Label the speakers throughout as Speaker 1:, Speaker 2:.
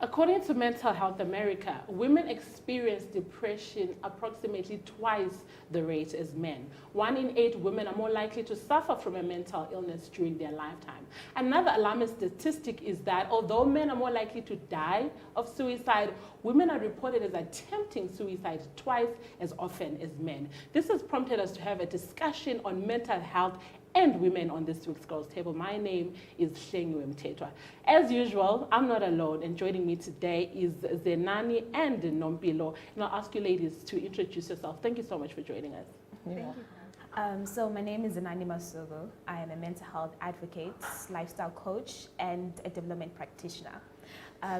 Speaker 1: According to Mental Health America, women experience depression approximately twice the rate as men. 1 in 8 women are more likely to suffer from a mental illness during their lifetime. Another alarming statistic is that although men are more likely to die of suicide, women are reported as attempting suicide twice as often as men. This has prompted us to have a discussion on mental health and women on this week's Girls Table. My name is Hlengiwe Mtetwa. As usual, I'm not alone, and joining me today is Zenani and Nompilo. And I'll ask you ladies to introduce yourself. Thank you so much for joining us.
Speaker 2: Thank you. So my name is Zenani Masuku. I am a mental health advocate, lifestyle coach, and a development practitioner.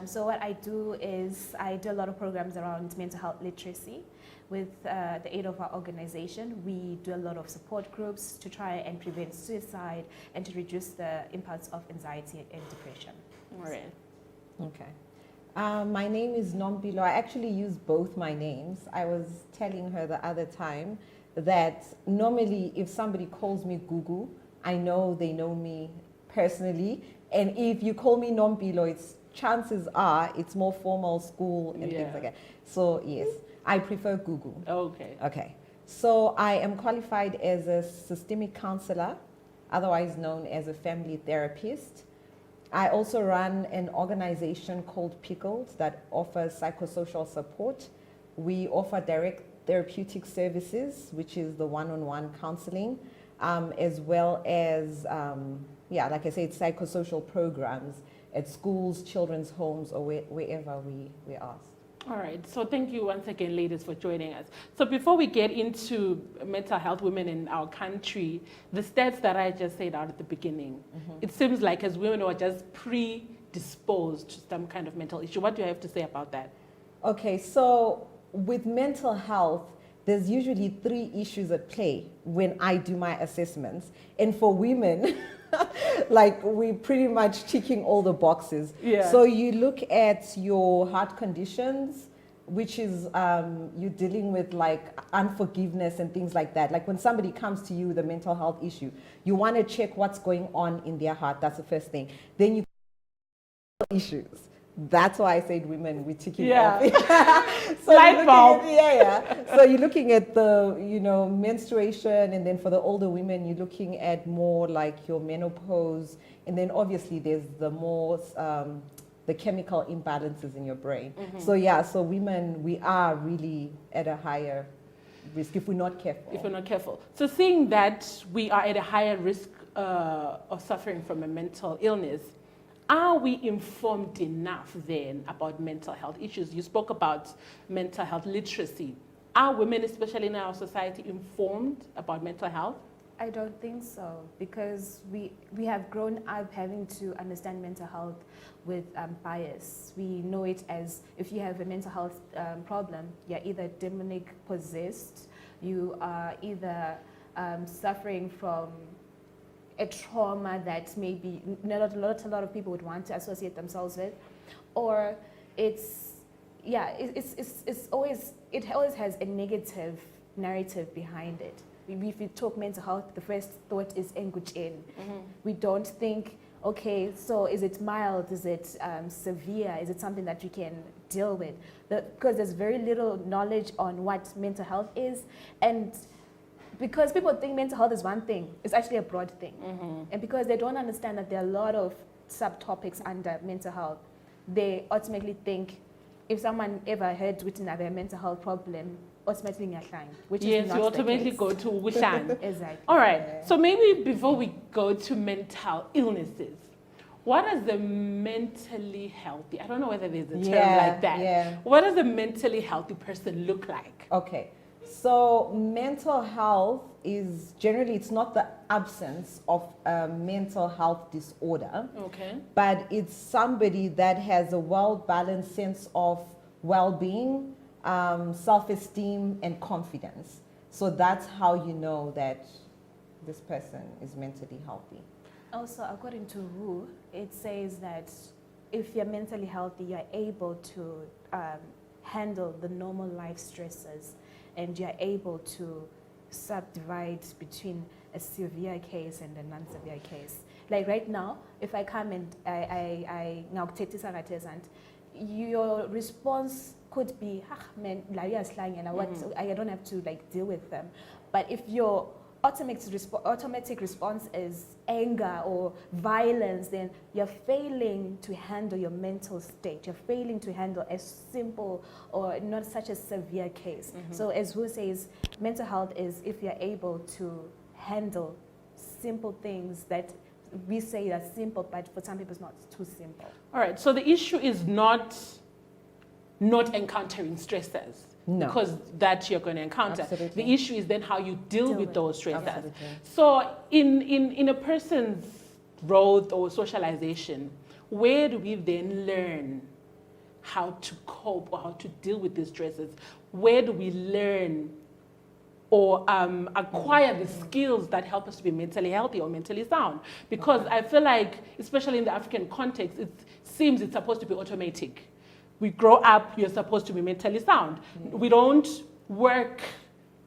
Speaker 2: So what I do is I do a lot of programs around mental health literacy. With the aid of our organization, we do a lot of support groups to try and prevent suicide and to reduce the impacts of anxiety and depression.
Speaker 1: All right.
Speaker 3: Okay. My name is Nompilo. I actually use both my names. I was telling her the other time that normally if somebody calls me Gugu, I know they know me personally. And if you call me Nompilo, chances are it's more formal school and things like that. So yes. I prefer Google.
Speaker 1: Okay.
Speaker 3: Okay. So I am qualified as a systemic counselor, otherwise known as a family therapist. I also run an organization called Pickled that offers psychosocial support. We offer direct therapeutic services, which is the one-on-one counseling, as well as, like I said, psychosocial programs at schools, children's homes, or wherever we are.
Speaker 1: All right, so thank you once again, ladies, for joining us. So before we get into mental health women in our country, the stats that I just said out at the beginning, it seems like as women are just predisposed to some kind of mental issue. What do you have to say about that?
Speaker 3: Okay, so with mental health, there's usually 3 issues at play when I do my assessments. And for women, like we're pretty much ticking all the boxes.
Speaker 1: Yeah.
Speaker 3: So you look at your heart conditions, which is you're dealing with like unforgiveness and things like that. Like when somebody comes to you with a mental health issue, you want to check what's going on in their heart. That's the first thing. Then you issues. That's why I said women, we're ticking off. So
Speaker 1: light bulb.
Speaker 3: So you're looking at the, menstruation, and then for the older women, you're looking at more like your menopause, and then obviously there's the more the chemical imbalances in your brain. So women, we are really at a higher risk if we're not careful.
Speaker 1: So seeing that we are at a higher risk of suffering from a mental illness, are we informed enough then about mental health issues? You spoke about mental health literacy. Are women, especially in our society, informed about mental health?
Speaker 2: I don't think so, because we have grown up having to understand mental health with bias. We know it as if you have a mental health problem, you're either demonic possessed, you are either suffering from a trauma that maybe not a lot of people would want to associate themselves with, or it always has a negative narrative behind it. If you talk mental health, the first thought is engutsheni. We don't think, okay, so is it mild? Is it severe? Is it something that you can deal with? Because there's very little knowledge on what mental health is, and because people think mental health is one thing, it's actually a broad thing. And because they don't understand that there are a lot of subtopics under mental health, they ultimately think if someone ever heard written have a mental health problem, ultimately ngiyahlan, which is not
Speaker 1: you ultimately
Speaker 2: the case.
Speaker 1: go to Wuhan.
Speaker 2: Exactly.
Speaker 1: All right, so maybe before we go to mental illnesses, what is the mentally healthy? I don't know whether there's a term like that. What does a mentally healthy person look like?
Speaker 3: Okay. So mental health is generally, it's not the absence of a mental health disorder, but it's somebody that has a well-balanced sense of well-being, self-esteem, and confidence. So that's how you know that this person is mentally healthy.
Speaker 2: Also, according to WHO, it says that if you're mentally healthy, you're able to handle the normal life stresses, and you're able to subdivide between a severe case and a non-severe case. Like right now, if I come and I your response could be, man, I don't have to like deal with them. But if your automatic response is anger or violence, then you're failing to handle your mental state. You're failing to handle a simple or not such a severe case. So as who says, mental health is if you're able to handle simple things that we say are simple, but for some people it's not too simple.
Speaker 1: All right, so the issue is not encountering stressors.
Speaker 3: No.
Speaker 1: Because that you're going to encounter.
Speaker 3: Absolutely.
Speaker 1: The issue is then how you deal with those stressors.
Speaker 3: Absolutely.
Speaker 1: So in a person's growth or socialization, where do we then learn how to cope or how to deal with these stresses? Where do we learn or acquire the skills that help us to be mentally healthy or mentally sound? Because I feel like, especially in the African context, it seems it's supposed to be automatic. We grow up, you're supposed to be mentally sound. We don't work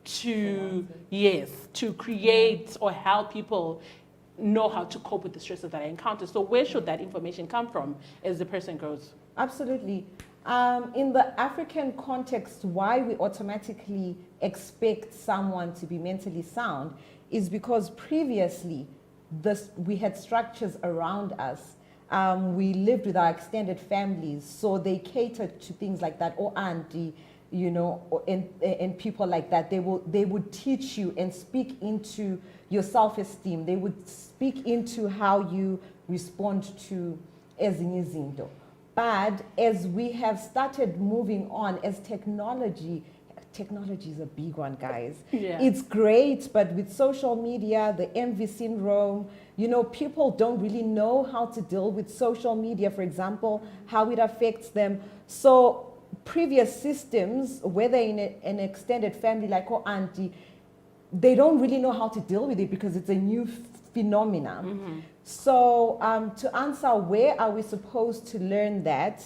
Speaker 1: to create or help people know how to cope with the stresses that I encounter. So where should that information come from as the person grows?
Speaker 3: Absolutely. In the African context, why we automatically expect someone to be mentally sound is because previously we had structures around us. We lived with our extended families, so they catered to things like that, or auntie, and people like that. They would teach you and speak into your self-esteem. They would speak into how you respond to ezinye izinto. But as we have started moving on, as technology is a big one, guys.
Speaker 1: Yeah.
Speaker 3: It's great, but with social media, the envy syndrome, people don't really know how to deal with social media, for example, how it affects them. So previous systems, whether in an extended family like auntie, they don't really know how to deal with it because it's a new phenomenon. So to answer where are we supposed to learn that,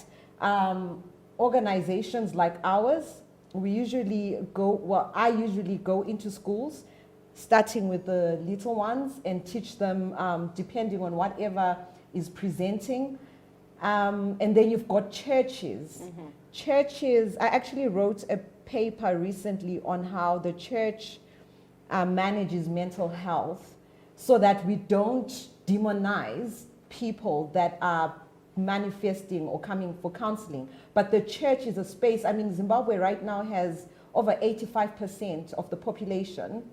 Speaker 3: organizations like ours, I usually go into schools, starting with the little ones, and teach them depending on whatever is presenting. And then you've got churches. Churches, I actually wrote a paper recently on how the church manages mental health so that we don't demonize people that are manifesting or coming for counseling. But the church is a space. I mean, Zimbabwe right now has over 85% of the population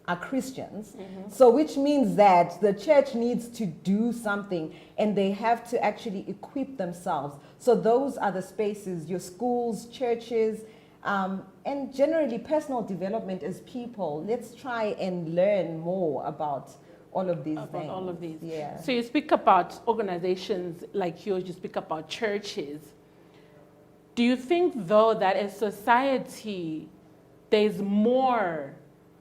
Speaker 3: are Christians. So which means that the church needs to do something, and they have to actually equip themselves. So those are the spaces, your schools, churches, and generally personal development as people. Let's try and learn more about all of these things.
Speaker 1: All of these.
Speaker 3: Yeah.
Speaker 1: So you speak about organizations like yours, you speak about churches. Do you think, though, that as society, there's more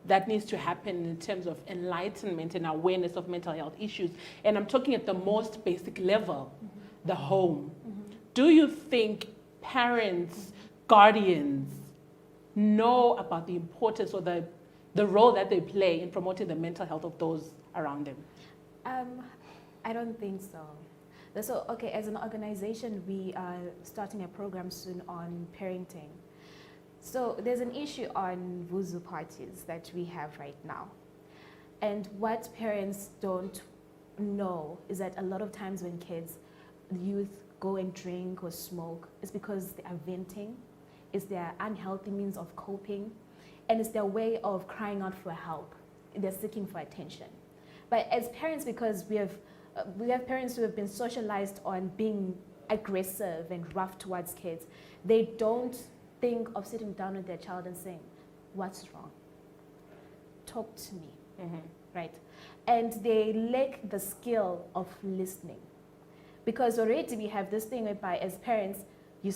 Speaker 1: that needs to happen in terms of enlightenment and awareness of mental health issues? And I'm talking at the most basic level, the home. Do you think parents, guardians know about the importance or the role that they play in promoting the mental health of those around them?
Speaker 2: I don't think so. So, okay, as an organization, we are starting a program soon on parenting. So there's an issue on vuzu parties that we have right now. And what parents don't know is that a lot of times when youth go and drink or smoke, it's because they are venting, it's their unhealthy means of coping, and it's their way of crying out for help. They're seeking for attention. But as parents, because we have parents who have been socialized on being aggressive and rough towards kids, they don't think of sitting down with their child and saying, what's wrong? Talk to me, right? And they lack the skill of listening. Because already we have this thing whereby as parents, you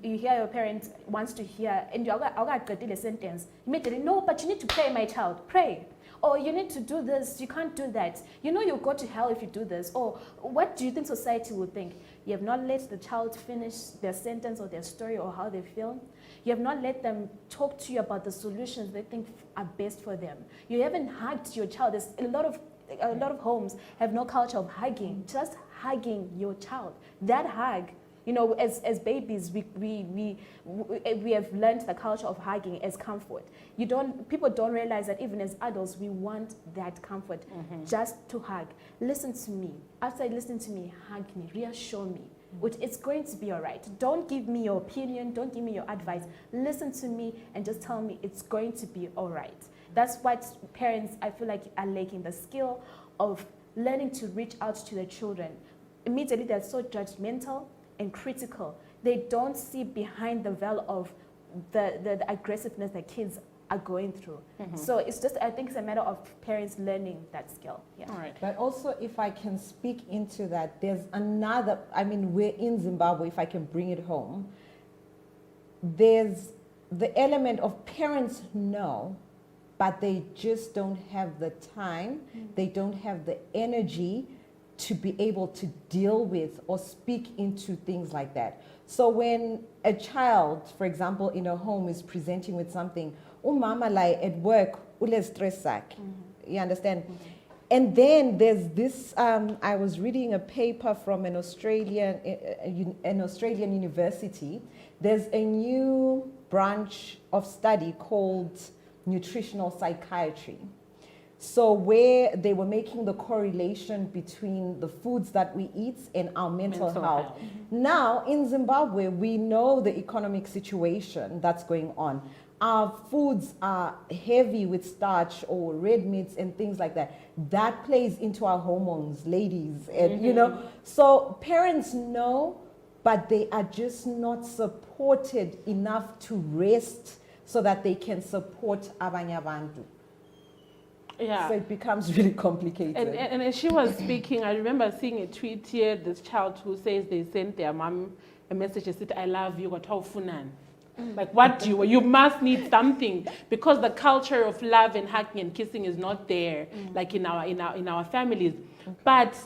Speaker 2: hear your parent wants to hear, and you got a sentence, immediately, no, but you need to pray, my child, pray. Or you need to do this, you can't do that. You'll go to hell if you do this. Or what do you think society will think? You have not let the child finish their sentence or their story or how they feel. You have not let them talk to you about the solutions they think are best for them. You haven't hugged your child. There's a lot of homes have no culture of hugging, just hugging your child. That hug, you know, as babies, we have learned the culture of hugging as comfort. People don't realize that even as adults, we want that comfort, just to hug. Listen to me. After you listen to me, hug me, reassure me. It's going to be all right. Don't give me your opinion. Don't give me your advice. Listen to me and just tell me it's going to be all right. That's what parents, I feel like, are lacking, the skill of learning to reach out to their children. Immediately, they're so judgmental and critical. They don't see behind the veil of the aggressiveness that kids are going through. So it's just, I think it's a matter of parents learning that skill. Yeah.
Speaker 1: All right.
Speaker 3: But also, if I can speak into that, there's another, I mean, we're in Zimbabwe, if I can bring it home. There's the element of parents know, but they just don't have the time, they don't have the energy to be able to deal with or speak into things like that. So when a child, for example, in a home is presenting with something, umama like at work, ule stress sack. You understand? And then there's this, I was reading a paper from an Australian university. There's a new branch of study called nutritional psychiatry. So where they were making the correlation between the foods that we eat and our mental health. Now, in Zimbabwe, we know the economic situation that's going on. Our foods are heavy with starch or red meats and things like that. That plays into our hormones, ladies. And, you know, so parents know, but they are just not supported enough to rest so that they can support abanye abantu.
Speaker 1: Yeah.
Speaker 3: So it becomes really complicated.
Speaker 1: And as she was speaking, I remember seeing a tweet here, this child who says they sent their mom a message that said, I love you, like, what do you must need something, because the culture of love and hugging and kissing is not there, like in our families. But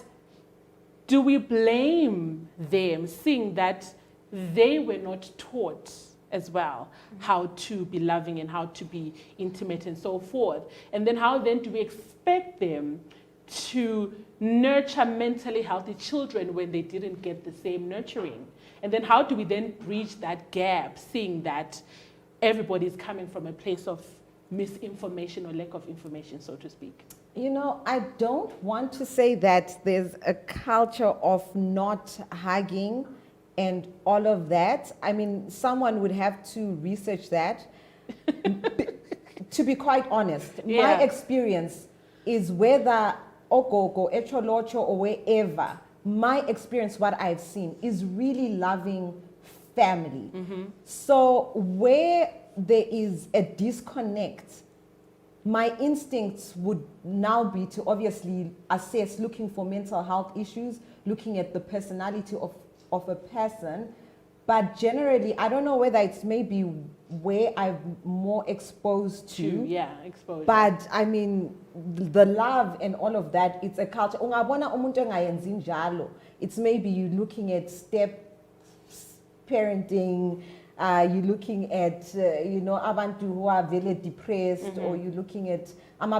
Speaker 1: do we blame them, seeing that they were not taught as well how to be loving and how to be intimate and so forth? And then how then do we expect them to nurture mentally healthy children when they didn't get the same nurturing? And then how do we then bridge that gap, seeing that everybody is coming from a place of misinformation or lack of information, so to speak?
Speaker 3: You know, I don't want to say that there's a culture of not hugging and all of that. I mean, someone would have to research that. To be quite honest, my experience is whether Ogogo, Echolocho, or wherever, my experience, what I've seen, is really loving family. So where there is a disconnect, my instincts would now be to obviously assess, looking for mental health issues, looking at the personality of a person. But generally, I don't know whether it's maybe where I'm more exposed to.
Speaker 1: Exposure.
Speaker 3: But I mean, the love and all of that, it's a culture. Ungabona umuntu engayenzi njalo. It's maybe you're looking at step parenting, you're looking at, you know, abantu who are very depressed, or you're looking at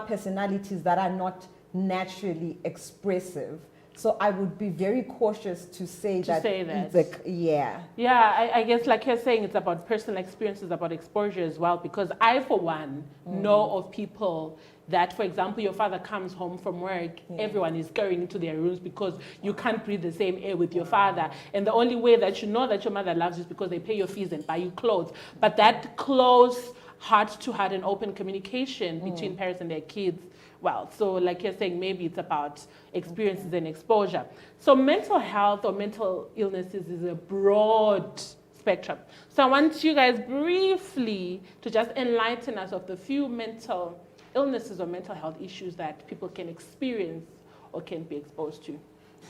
Speaker 3: personalities that are not naturally expressive. So I would be very cautious to say that.
Speaker 1: I guess, like you're saying, it's about personal experiences, about exposure as well, because I, for one, know of people that, for example, your father comes home from work, everyone is going into their rooms because you can't breathe the same air with your father. And the only way that you know that your mother loves you is because they pay your fees and buy you clothes. But that close heart-to-heart and open communication between parents and their kids, well, so like you're saying, maybe it's about experiences and exposure. So mental health or mental illnesses is a broad spectrum. So I want you guys briefly to just enlighten us of the few mental illnesses or mental health issues that people can experience or can be exposed to.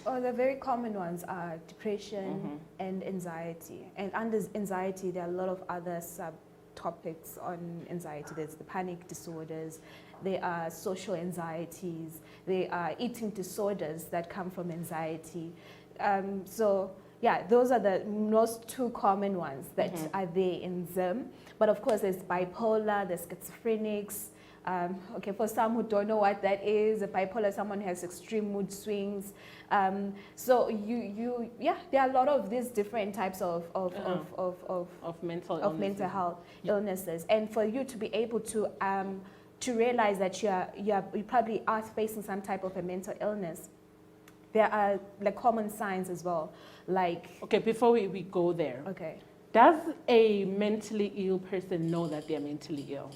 Speaker 2: Oh, the very common ones are depression and anxiety. And under anxiety, there are a lot of other subtopics on anxiety. There's the panic disorders, there are social anxieties, there are eating disorders that come from anxiety. So Yeah, those are the most two common ones that are there in Zim. But of course, there's bipolar, there's schizophrenics. Okay, for some who don't know what that is, a bipolar, someone who has extreme mood swings. So there are a lot of these different types of mental health illnesses. And for you to be able to realize that you probably are facing some type of a mental illness, there are like common signs as well. Like,
Speaker 1: okay, before we go there,
Speaker 2: okay,
Speaker 1: does a mentally ill person know that they're mentally ill?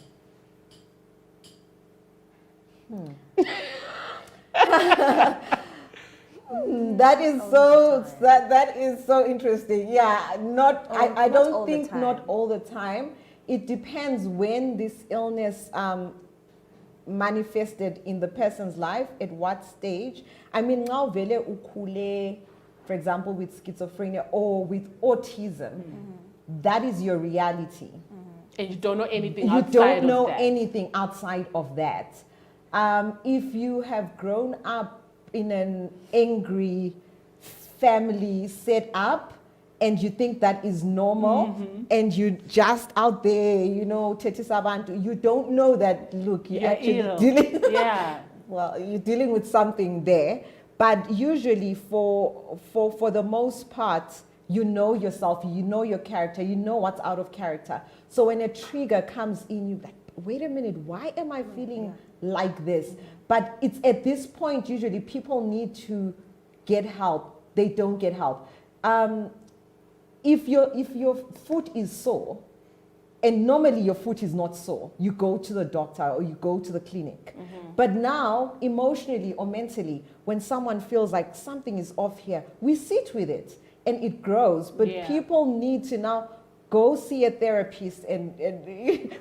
Speaker 3: That is so interesting. Yeah, I don't think not all the time. It depends when this illness manifested in the person's life, at what stage. I mean, now vele ukule, for example, with schizophrenia or with autism, that is your reality.
Speaker 1: And you don't know anything
Speaker 3: outside
Speaker 1: of that.
Speaker 3: You don't know anything outside of that. If you have grown up in an angry family set up and you think that is normal and you're just out there, you don't know that, look, you're actually dealing well, you're dealing with something there. But usually for the most part, you know yourself, you know your character, you know what's out of character. So when a trigger comes in, you're like, wait a minute, why am I feeling like this? But it's at this point, usually people need to get help. They don't get help. If your foot is sore, and normally your foot is not sore, you go to the doctor or you go to the clinic. But now, emotionally or mentally, when someone feels like something is off here, we sit with it and it grows. But people need to now go see a therapist and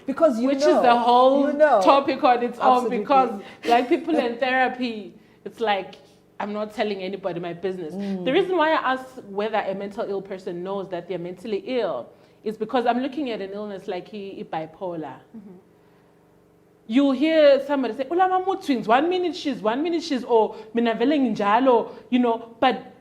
Speaker 3: because which is
Speaker 1: the whole topic on its own.
Speaker 3: Absolutely.
Speaker 1: Because like people in therapy, it's like, I'm not telling anybody my business. The reason why I ask whether a mental ill person knows that they're mentally ill is because I'm looking at an illness like bipolar. You hear somebody say, "Ulama mood swings, 1 minute she's, or mina vele nginjalo," but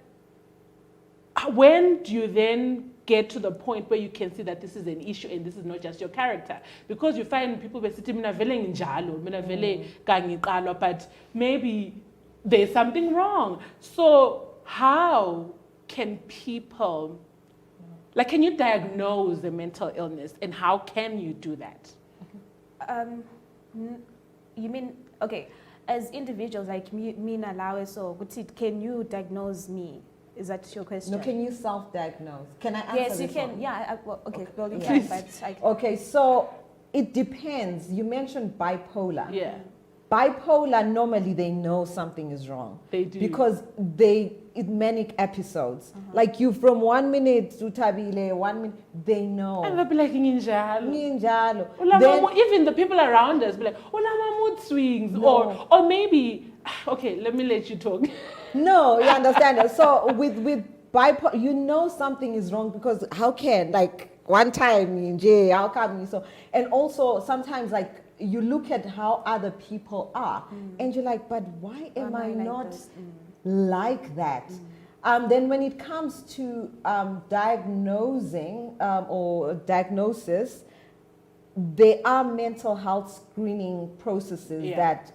Speaker 1: when do you then get to the point where you can see that this is an issue and this is not just your character? Because you find people say, "Mina vele nginjalo, mina vele kangiqalwa," but maybe there's something wrong. So how can people, can you diagnose a mental illness, and how can you do that?
Speaker 2: You mean, okay, as individuals like me Nalawe, so can you diagnose me? Is that your question?
Speaker 3: No, can you self-diagnose? Can I answer
Speaker 2: Yes, you
Speaker 3: this
Speaker 2: can.
Speaker 3: one?
Speaker 2: Yeah, okay. Well, you
Speaker 3: Yes.
Speaker 2: can, but
Speaker 3: Okay, so it depends. You mentioned bipolar.
Speaker 1: Yeah.
Speaker 3: Bipolar, normally they know something is wrong.
Speaker 1: They do.
Speaker 3: Because manic episodes. Like you from 1 minute to tabile, 1 minute, they know.
Speaker 1: And they'll be like, nginjalo. Even the people around us be like, "Ulama mood swings,"
Speaker 3: No.
Speaker 1: or maybe, okay, let me let you talk.
Speaker 3: No, you understand. So with bipolar, you know something is wrong because how can, one time in jail, how come you so? And also sometimes you look at how other people are and you're like, but why am I not like that? Then when it comes to diagnosing or diagnosis, there are mental health screening processes that,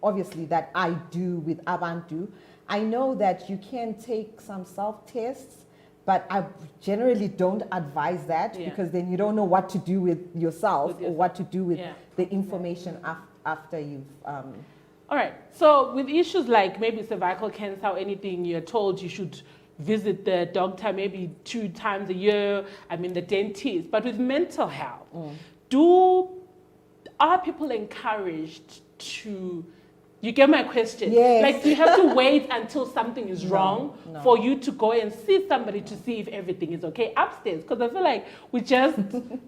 Speaker 3: obviously that I do with Abantu. I know that you can take some self-tests, but I generally don't advise that because then you don't know what to do with yourself or what to do with the information after you've...
Speaker 1: All right. So with issues like maybe cervical cancer or anything, you're told you should visit the doctor maybe 2 times a year, the dentist. But with mental health, are people encouraged to... You get my question?
Speaker 3: Yes.
Speaker 1: Do you have to wait until something is wrong for you to go and see somebody to see if everything is okay upstairs? Because I feel like we just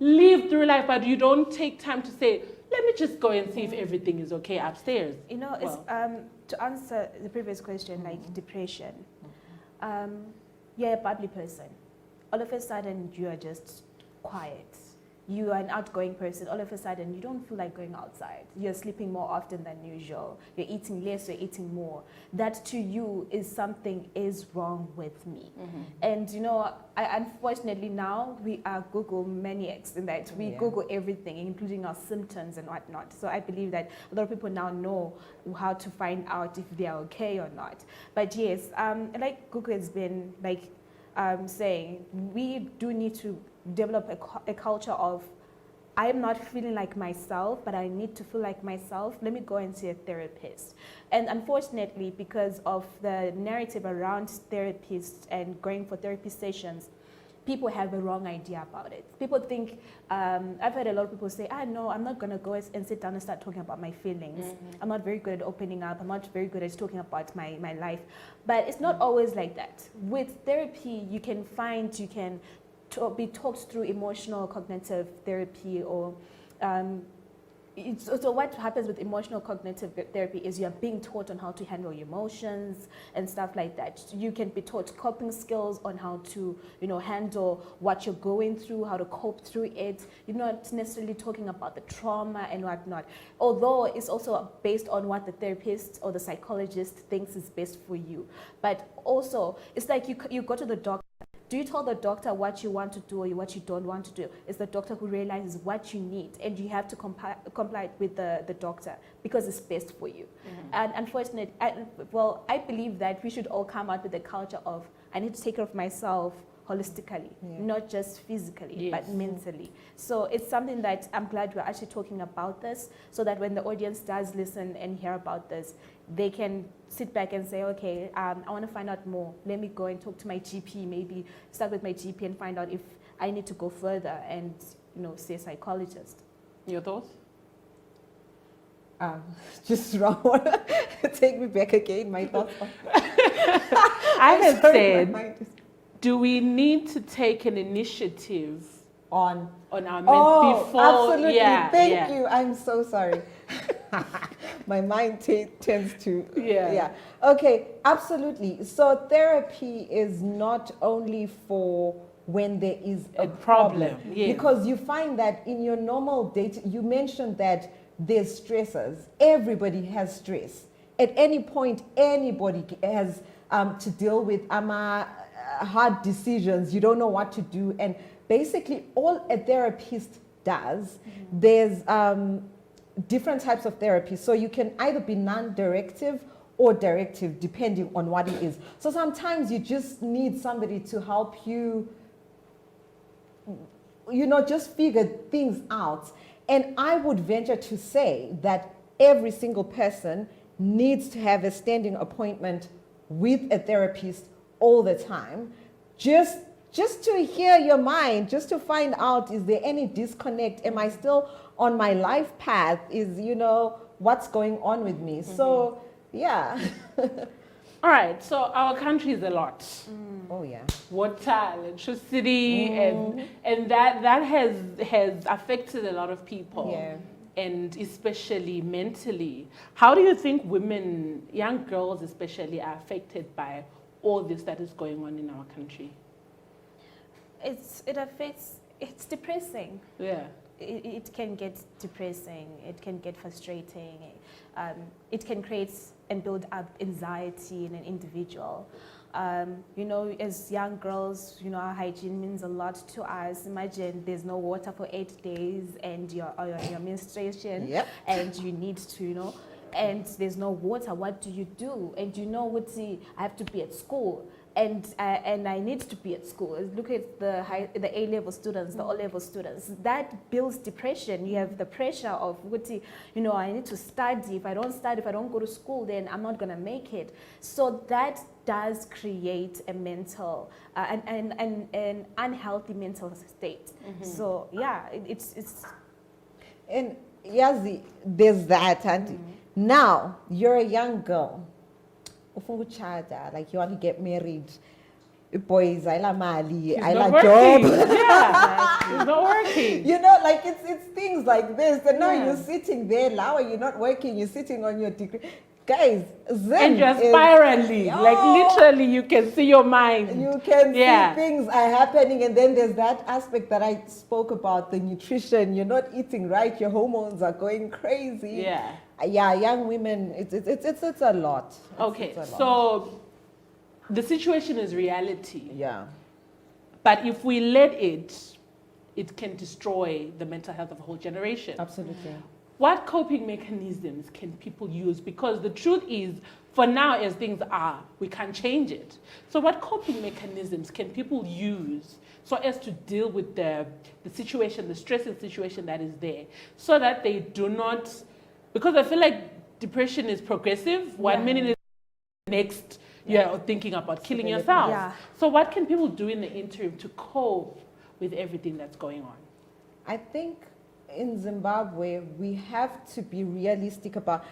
Speaker 1: live through life, but you don't take time to say, let me just go and see if everything is okay upstairs.
Speaker 2: It's, to answer the previous question, like depression, you're a bubbly person. All of a sudden, you are just quiet. you are an outgoing person, all of a sudden you don't feel like going outside. You're sleeping more often than usual. You're eating less, you're eating more. That to you is something is wrong with me. And you know, unfortunately now we are Google maniacs in that we Google everything, including our symptoms and whatnot. So I believe that a lot of people now know how to find out if they are okay or not. But yes, like Google has been like saying, we do need to develop a culture of, I am not feeling like myself, but I need to feel like myself. Let me go and see a therapist. And unfortunately, because of the narrative around therapists and going for therapy sessions, people have a wrong idea about it. People think, I've heard a lot of people say, no, I'm not going to go and sit down and start talking about my feelings. I'm not very good at opening up. I'm not very good at talking about my life. But it's not always like that. With therapy, you can be talked through emotional cognitive therapy or so what happens with emotional cognitive therapy is you're being taught on how to handle your emotions and stuff like that. You can be taught coping skills on how to, you know, handle what you're going through, how to cope through it. You're not necessarily talking about the trauma and whatnot, although it's also based on what the therapist or the psychologist thinks is best for you. But also, it's like you go to the doctor. Do you tell the doctor what you want to do or what you don't want to do? It's the doctor who realizes what you need, and you have to comply with the doctor because it's best for you. And unfortunately, I believe that we should all come out with a culture of, I need to take care of myself holistically, not just physically, but mentally. So it's something that I'm glad we're actually talking about this, so that when the audience does listen and hear about this, they can sit back and say, okay, I want to find out more. Let me go and talk to my GP, maybe start with my GP and find out if I need to go further and, you know, see a psychologist.
Speaker 1: Your thoughts?
Speaker 3: Just wrong. Take me back again, my thoughts.
Speaker 1: I have said, do we need to take an initiative on our before?
Speaker 3: Absolutely. Thank you. I'm so sorry. My mind tends to Okay, absolutely. So therapy is not only for when there is a problem. Because you find that in your normal day, you mentioned that there's stressors. Everybody has stress. At any point, anybody has to deal with hard decisions. You don't know what to do. And basically all a therapist does, there's different types of therapy. So you can either be non-directive or directive, depending on what it is. So sometimes you just need somebody to help you, you know, just figure things out. And I would venture to say that every single person needs to have a standing appointment with a therapist all the time, just to hear your mind, just to find out, is there any disconnect? Am I still on my life path? Is, you know, what's going on with me? So, yeah.
Speaker 1: All right, so our country is a lot.
Speaker 3: Oh, yeah.
Speaker 1: Water, electricity, and that has affected a lot of people.
Speaker 3: Yeah.
Speaker 1: And especially mentally. How do you think women, young girls especially, are affected by all this that is going on in our country?
Speaker 2: It's depressing.
Speaker 1: Yeah.
Speaker 2: It can get depressing. It can get frustrating. It can create and build up anxiety in an individual. You know, as young girls, you know, our hygiene means a lot to us. Imagine there's no water for 8 days and your menstruation, and you need to, you know, and there's no water. What do you do? And you know what? See, I have to be at school. And I need to be at school. Look at the A-level students, the O-level students. That builds depression. You have the pressure of, you know, I need to study. If I don't study, if I don't go to school, then I'm not going to make it. So that does create a mental, an unhealthy mental state. So yeah, it's.
Speaker 3: And Yazi, there's that. And now you're a young girl. Like you want to get married, boys, I like mali, I like job.
Speaker 1: Yeah, it's not working.
Speaker 3: You know, like it's things like this. And now you're sitting there, now you're not working, you're sitting on your degree. Guys, Zen
Speaker 1: And you're
Speaker 3: is-
Speaker 1: spirally, like
Speaker 3: Oh.
Speaker 1: literally, you can see your mind.
Speaker 3: You can
Speaker 1: Yeah.
Speaker 3: see things are happening, and then there's that aspect that I spoke about, the nutrition. You're not eating right, your hormones are going crazy.
Speaker 1: Yeah.
Speaker 3: Yeah, young women, it's a lot.
Speaker 1: Okay,
Speaker 3: It's a lot.
Speaker 1: so the situation is reality.
Speaker 3: Yeah.
Speaker 1: But if we let it, it can destroy the mental health of a whole generation.
Speaker 3: Absolutely.
Speaker 1: What coping mechanisms can people use? Because the truth is, for now, as things are, we can't change it. So what coping mechanisms can people use so as to deal with the situation, the stressing situation that is there, so that they do not, because I feel like depression is progressive. One minute is next, you're thinking about killing yourself.
Speaker 2: Yeah.
Speaker 1: So what can people do in the interim to cope with everything that's going on?
Speaker 3: I think in Zimbabwe, we have to be realistic about.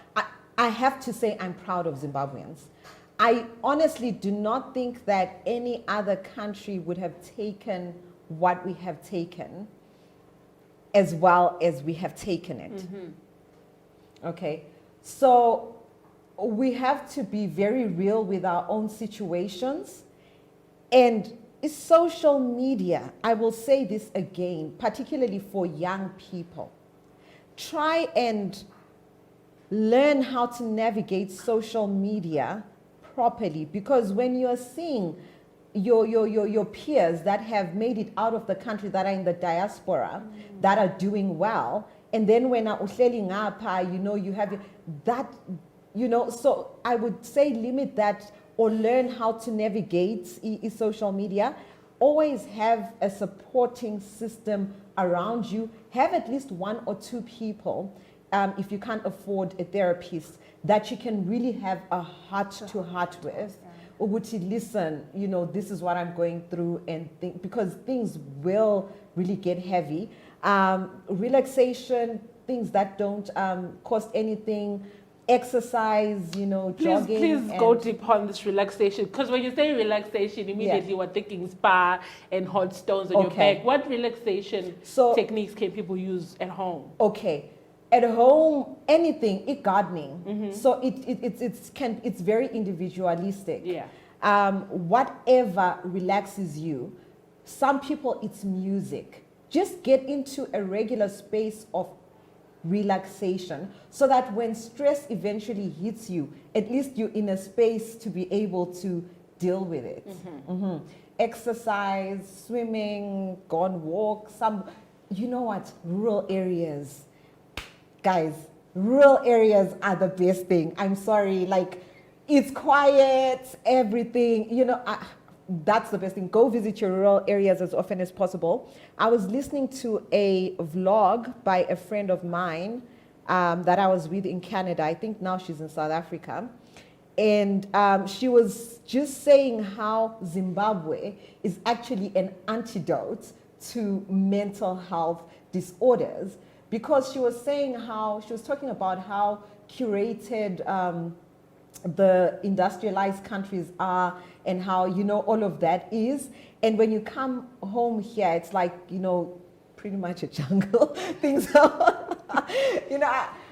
Speaker 3: I have to say I'm proud of Zimbabweans. I honestly do not think that any other country would have taken what we have taken as well as we have taken it.
Speaker 1: Mm-hmm.
Speaker 3: Okay, so we have to be very real with our own situations. And social media, I will say this again, particularly for young people. Try and learn how to navigate social media properly, because when you're seeing your peers that have made it out of the country, that are in the diaspora, that are doing well, and then when you have that, so I would say limit that, or learn how to navigate social media. Always have a supporting system around you. Have at least 1 or 2 people, if you can't afford a therapist, that you can really have a heart-to-heart with. Or would you listen, this is what I'm going through, and think, because things will really get heavy. Relaxation, things that don't cost anything. Exercise, jogging.
Speaker 1: Please go deep on this relaxation, because when you say relaxation, immediately we're thinking spa and hot stones on your back. What relaxation techniques can people use at home?
Speaker 3: Okay, at home, anything. Gardening. So it's very individualistic.
Speaker 1: Yeah.
Speaker 3: Whatever relaxes you. Some people, it's music. Just get into a regular space of relaxation, so that when stress eventually hits you, at least you're in a space to be able to deal with it. Exercise, swimming, go on walks. Rural areas, guys, rural areas are the best thing. I'm sorry, like, it's quiet, everything, that's the best thing. Go visit your rural areas as often as possible. I was listening to a vlog by a friend of mine that I was with in Canada. I think now she's in South Africa. And she was just saying how Zimbabwe is actually an antidote to mental health disorders, because she was talking about how curated the industrialized countries are, and how all of that is. And when you come home here, it's like pretty much a jungle. Things are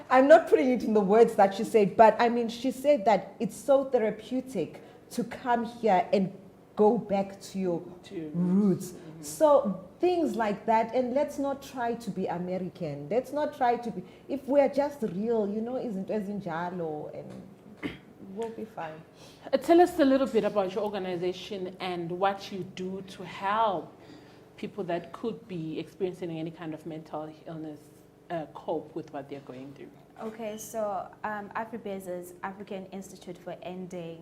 Speaker 3: I'm not putting it in the words that she said, but I mean, she said that it's so therapeutic to come here and go back to your roots. So things like that. And let's not try to be American. Let's not try to be, if we're just real, isn't as in Jalo, and we'll be fine.
Speaker 1: Tell us a little bit about your organization and what you do to help people that could be experiencing any kind of mental illness cope with what they're going through.
Speaker 2: Okay, so AfriBiz is African Institute for Ending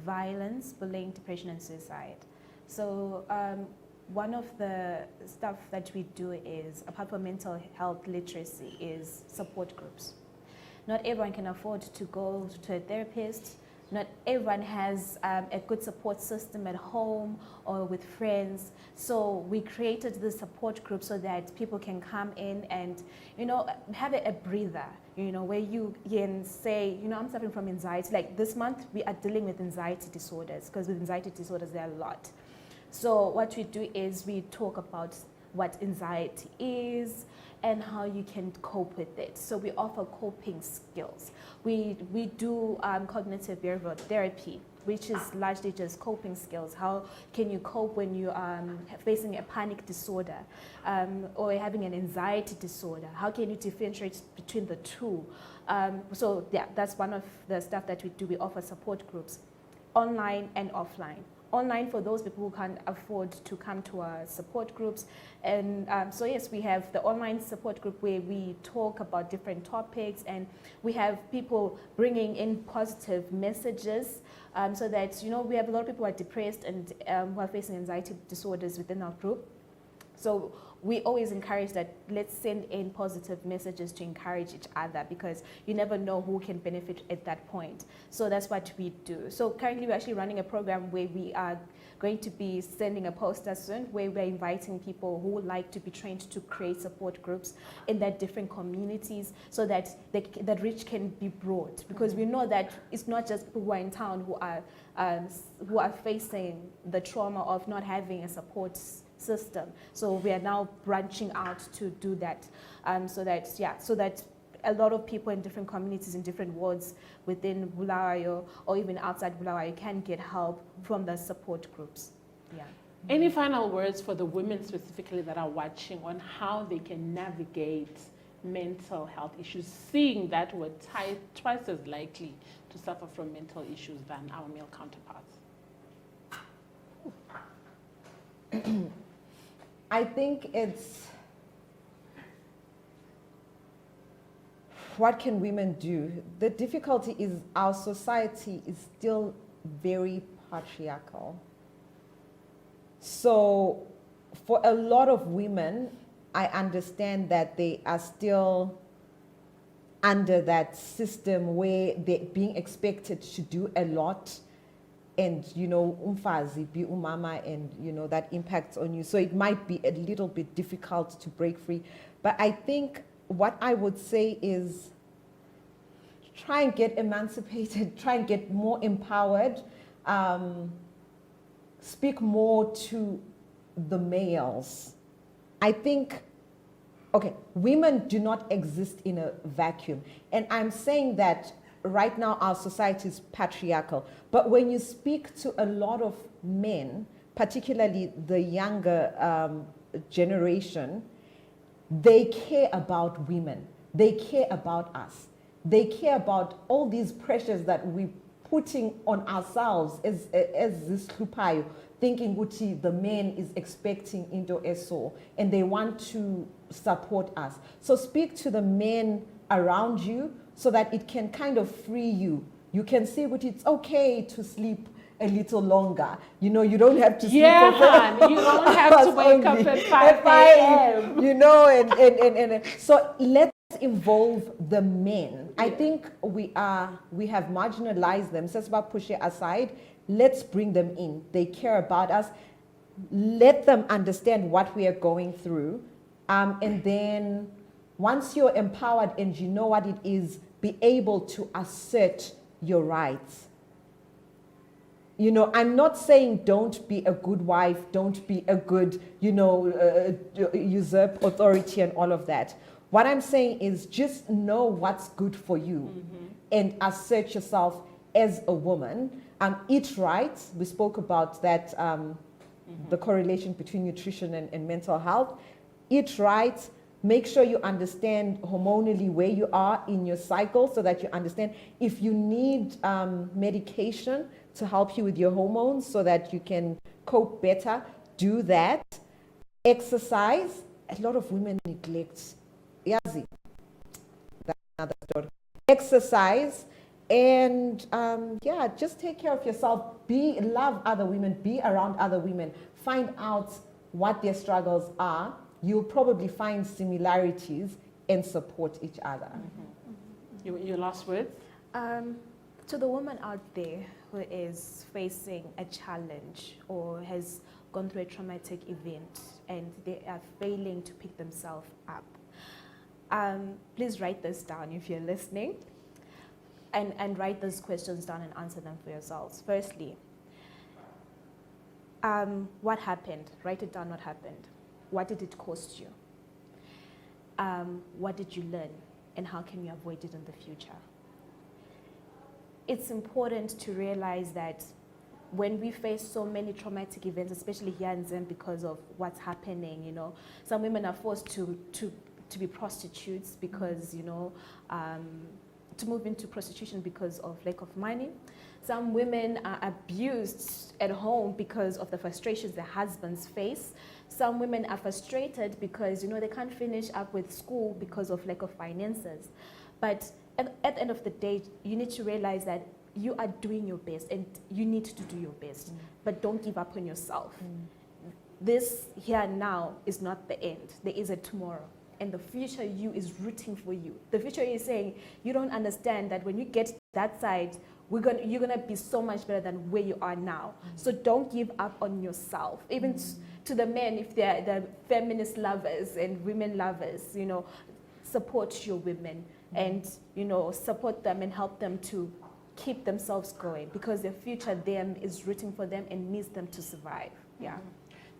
Speaker 2: Violence, Bullying, Depression, and Suicide. So one of the stuff that we do is, apart from mental health literacy, is support groups. Not everyone can afford to go to a therapist. Not everyone has a good support system at home or with friends. So we created this support group so that people can come in and, have a breather, where you can say, I'm suffering from anxiety. Like this month, we are dealing with anxiety disorders, because with anxiety disorders, there are a lot. So what we do is we talk about what anxiety is and how you can cope with it. So we offer coping skills. We do cognitive behavioral therapy, which is largely just coping skills. How can you cope when you are facing a panic disorder or having an anxiety disorder? How can you differentiate between the two? So yeah, that's one of the stuff that we do. We offer support groups, online and offline. Online for those people who can't afford to come to our support groups. And so yes, we have the online support group where we talk about different topics, and we have people bringing in positive messages so that, you know, we have a lot of people who are depressed and who are facing anxiety disorders within our group. So we always encourage that let's send in positive messages to encourage each other, because you never know who can benefit at that point. So that's what we do. So currently we're actually running a program where we are going to be sending a poster soon, where we're inviting people who would like to be trained to create support groups in their different communities, so that that reach can be brought. Because we know that it's not just people who are in town who are facing the trauma of not having a support system. So we are now branching out to do that, so that a lot of people in different communities, in different wards within Bulawayo or even outside Bulawayo can get help from the support groups. Yeah.
Speaker 1: Any final words for the women specifically that are watching on how they can navigate mental health issues, seeing that we're twice as likely to suffer from mental issues than our male counterparts?
Speaker 3: I think it's, what can women do? The difficulty is our society is still very patriarchal. So for a lot of women, I understand that they are still under that system where they're being expected to do a lot, and, you know, umfazi be umama, and, you know, that impacts on you. So it might be a little bit difficult to break free. But I think what I would say is try and get emancipated, try and get more empowered, speak more to the males. I think, okay, women do not exist in a vacuum. And I'm saying that right now our society is patriarchal. But when you speak to a lot of men, particularly the younger generation, they care about women. They care about us. They care about all these pressures that we're putting on ourselves as this lupayo, thinking Gucci, the man is expecting into eso, and they want to support us. So speak to the men around you so that it can kind of free you. You can say, but it's okay to sleep a little longer. You know, you don't have to sleep.
Speaker 1: Yeah, you don't have to wake up at 5 a.m.
Speaker 3: You know, and so let's involve the men. I think we have marginalized them. So it's about pushing aside. Let's bring them in. They care about us. Let them understand what we are going through. And then once you're empowered and you know what it is, be able to assert your rights. You know, I'm not saying don't be a good wife, don't be a good, you know, usurp authority and all of that. What I'm saying is just know what's good for you and assert yourself as a woman. Eat right. We spoke about that, the correlation between nutrition and mental health. Eat right. Make sure you understand hormonally where you are in your cycle, so that you understand if you need medication to help you with your hormones so that you can cope better. Do that. Exercise. A lot of women neglect. Yazi. That's another story. Exercise. And yeah, just take care of yourself. Love other women. Be around other women. Find out what their struggles are. You'll probably find similarities and support each other.
Speaker 1: Your last words?
Speaker 2: To the woman out there who is facing a challenge or has gone through a traumatic event and they are failing to pick themselves up, please write this down if you're listening, and write those questions down and answer them for yourselves. Firstly, what happened? Write it down, what happened. what did it cost you? What did you learn? And how can you avoid it in the future? It's important to realize that when we face so many traumatic events, especially here in Zim because of what's happening, you know, some women are forced to be prostitutes because, you know, to move into prostitution because of lack of money. Some women are abused at home because of the frustrations their husbands face. Some women are frustrated because, you know, they can't finish up with school because of lack of finances. But at the end of the day, you need to realize that you are doing your best and you need to do your best, but don't give up on yourself. This here and now is not the end. There is a tomorrow. And the future you is rooting for you. The future is saying, you don't understand that when you get that side, you're gonna be so much better than where you are now. So don't give up on yourself. Even to the men, if they're the feminist lovers and women lovers, you know, support your women and, you know, support them and help them to keep themselves going, because their future them is rooting for them and needs them to survive. Yeah.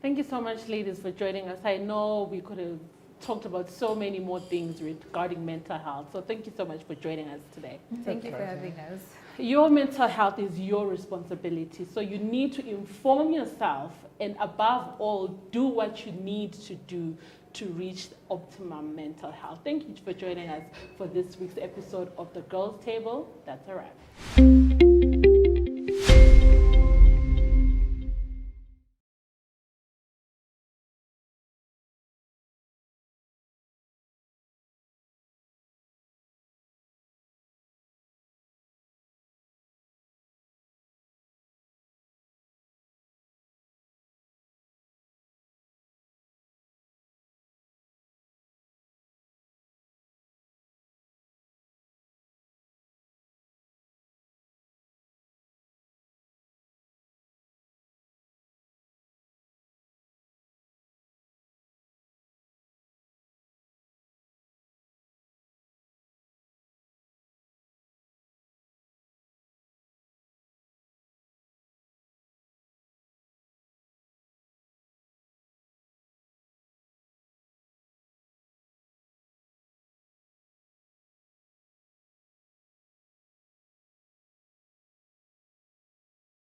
Speaker 1: Thank you so much, ladies, for joining us. I know we could have talked about so many more things regarding mental health. So thank you so much for joining us today.
Speaker 2: Thank you for having us.
Speaker 1: Your mental health is your responsibility. So you need to inform yourself and above all, do what you need to do to reach optimum mental health. Thank you for joining us for this week's episode of The Girls Table. That's a wrap.